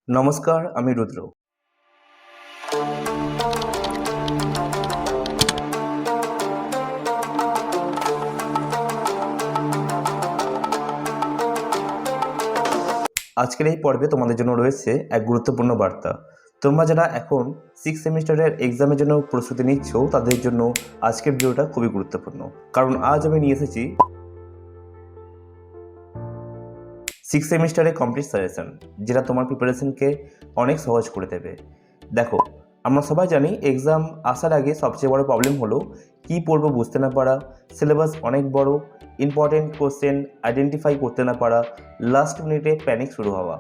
নমস্কার, আমি রুদ্র। আজকের এই পর্বে তোমাদের জন্য রয়েছে এক গুরুত্বপূর্ণ বার্তা। তোমরা যারা এখন 6 সেমিস্টারের এক্সামের জন্য প্রস্তুতি নিচ্ছ, তাদের জন্য আজকের ভিডিওটা খুবই গুরুত্বপূর্ণ। কারণ আজ আমি নিয়ে এসেছি 6 সেমিস্টারে কমপ্লিট সাজেশন, যেটা তোমার প্রিপারেশনকে অনেক সহজ করে দেবে। দেখো, আমরা সবাই জানি এক্সাম আসার আগে সবচেয়ে বড় প্রবলেম হলো কী পড়বো বুঝতে না পারা, সিলেবাস অনেক বড়, ইম্পর্টেন্ট কোশ্চেন আইডেন্টিফাই করতে না পারা, লাস্ট মিনিটে প্যানিক শুরু হওয়া,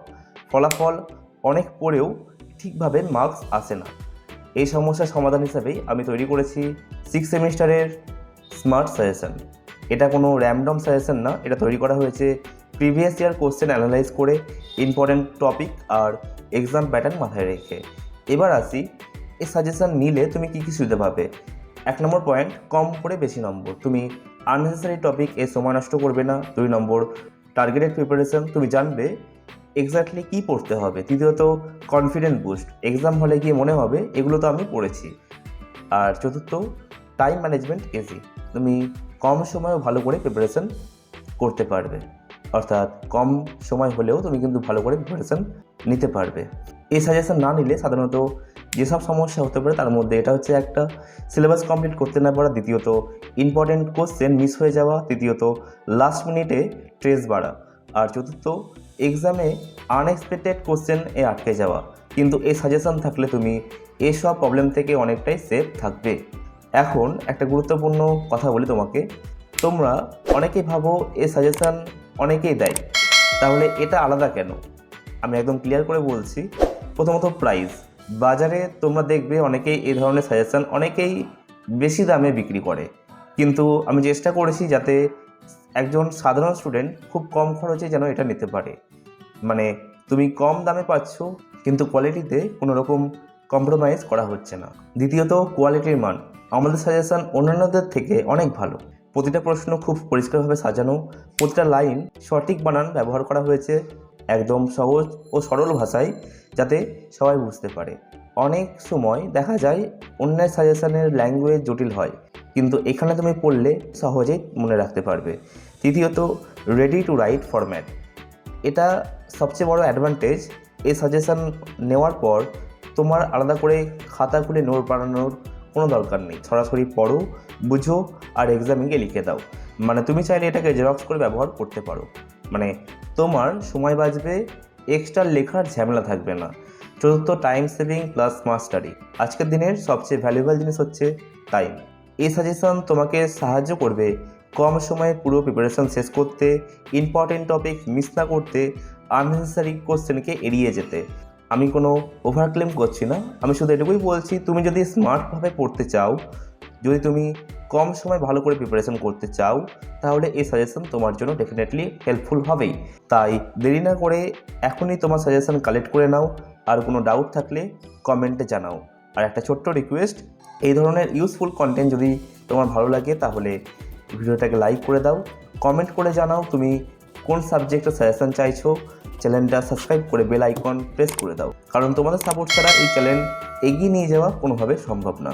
ফলাফল অনেক পড়েও ঠিকভাবে মার্কস আসে না। এই সমস্যার সমাধান হিসাবেই আমি তৈরি করেছি 6 সেমিস্টারের স্মার্ট সাজেশন। এটা কোনো র্যান্ডম সাজেশন না, এটা তৈরি করা হয়েছে প্রিভিয়াস ইয়ার কোশ্চেন অ্যানালাইজ করে, ইম্পর্টেন্ট টপিক আর এক্সাম প্যাটার্ন মাথায় রেখে। এবার আসি, এই সাজেশন নিলে তুমি কী কী সুবিধা পাবে। 1 নম্বর পয়েন্ট, কম করে বেশি নম্বর। তুমি আননেসেসারি টপিক এ সময় নষ্ট করবে না। 2 নম্বর, টার্গেটেড প্রিপারেশন, তুমি জানবে এক্স্যাক্টলি কী পড়তে হবে। তৃতীয়ত, কনফিডেন্ট বুস্ট, এক্সাম হলে গিয়ে মনে হবে এগুলো তো আমি পড়েছি। আর চতুর্থ, টাইম ম্যানেজমেন্ট ইজি, তুমি কম সময়ে ভালো করে প্রিপারেশন করতে পারবে। অর্থাৎ কম সময় হলেও তুমি কিন্তু ভালো করে প্রিপারেশন নিতে পারবে। এই সাজেশন না নিলে সাধারণত যেসব সমস্যা হতে পারে তার মধ্যে এটা হচ্ছে একটা, সিলেবাস কমপ্লিট করতে না পারা। দ্বিতীয়ত, ইম্পর্টেন্ট কোশ্চেন মিস হয়ে যাওয়া। তৃতীয়ত, লাস্ট মিনিটে স্ট্রেস বাড়া। আর চতুর্থ, এক্সামে আনএক্সপেক্টেড কোশ্চেন আটকে যাওয়া। কিন্তু এই সাজেশন থাকলে তুমি এসব প্রবলেম থেকে অনেকটাই সেফ থাকবে। এখন একটা গুরুত্বপূর্ণ কথা বলি তোমাকে। তোমরা অনেকেই ভাবো এই সাজেশন অনেকেই দেয়, তাহলে এটা আলাদা কেন? আমি একদম ক্লিয়ার করে বলছি। প্রথমত, প্রাইস। বাজারে তোমরা দেখবে অনেকেই এই ধরনের সাজেশন অনেকেই বেশি দামে বিক্রি করে, কিন্তু আমি চেষ্টা করেছি যাতে একজন সাধারণ স্টুডেন্ট খুব কম খরচে যেন এটা নিতে পারে। মানে তুমি কম দামে পাচ্ছ, কিন্তু কোয়ালিটিতে কোনো রকম কম্প্রোমাইজ করা হচ্ছে না। দ্বিতীয়ত, কোয়ালিটির মান। আমাদের সাজেশন অন্যান্যদের থেকে অনেক ভালো। প্রতিটা প্রশ্ন খুব পরিষ্কারভাবে সাজানো, প্রতিটা লাইন সঠিক বানান ব্যবহার করা হয়েছে, একদম সহজ ও সরল ভাষায়, যাতে সবাই বুঝতে পারে। অনেক সময় দেখা যায় অন্যের সাজেশনের ল্যাঙ্গুয়েজ জটিল হয়, কিন্তু এখানে তুমি পড়লে সহজেই মনে রাখতে পারবে। তৃতীয়ত, রেডি টু রাইট ফরম্যাট। এটা সবচেয়ে বড় অ্যাডভান্টেজ। এই সাজেশন নেওয়ার পর তোমার আলাদা করে খাতা খুলে নোট বানানোর কোনো দরকার নেই। সরাসরি পড়ো, বুঝো আর এক্সামে গিয়ে লিখে দাও। মানে তুমি চাইলে এটাকে জেরক্স করে ব্যবহার করতে পারো। মানে তোমার সময় বাঁচবে, এক্সট্রা লেখার ঝামেলা থাকবে না। চতুর্থ, time saving plus smart study. আজকের দিনের সবচেয়ে ভ্যালুয়েবল জিনিস হচ্ছে টাইম। এই সাজেশন তোমাকে সাহায্য করবে কম সময়ে পুরো প্রিপারেশন শেষ করতে, ইম্পর্টেন্ট টপিক মিস না করতে, আননেসেসারি কোশ্চেনকে এড়িয়ে যেতে। আমি কোনো ওভারক্লেম করছি না, আমি শুধু এটুকুই বলছি, তুমি যদি স্মার্টভাবে পড়তে চাও, যদি তুমি কম সময় ভালো করে প্রিপারেশন করতে চাও, তাহলে এই সাজেশন তোমার জন্য ডেফিনেটলি হেল্পফুল হবেই। তাই দেরি না করে এখনই তোমার সাজেশন কালেক্ট করে নাও। আর কোনো ডাউট থাকলে কমেন্টে জানাও। আর একটা ছোট্ট রিকোয়েস্ট, এই ধরনের ইউজফুল কন্টেন্ট যদি তোমার ভালো লাগে তাহলে ভিডিওটাকে লাইক করে দাও, কমেন্ট করে জানাও তুমি কোন সাবজেক্টের সাজেশন চাইছো। চ্যানেলটা সাবস্ক্রাইব করে বেল আইকন প্রেস করে দাও, কারণ তোমাদের সাপোর্ট ছাড়া এই চ্যানেল এগিয়ে নিয়ে যাওয়া কোনোভাবে সম্ভব না।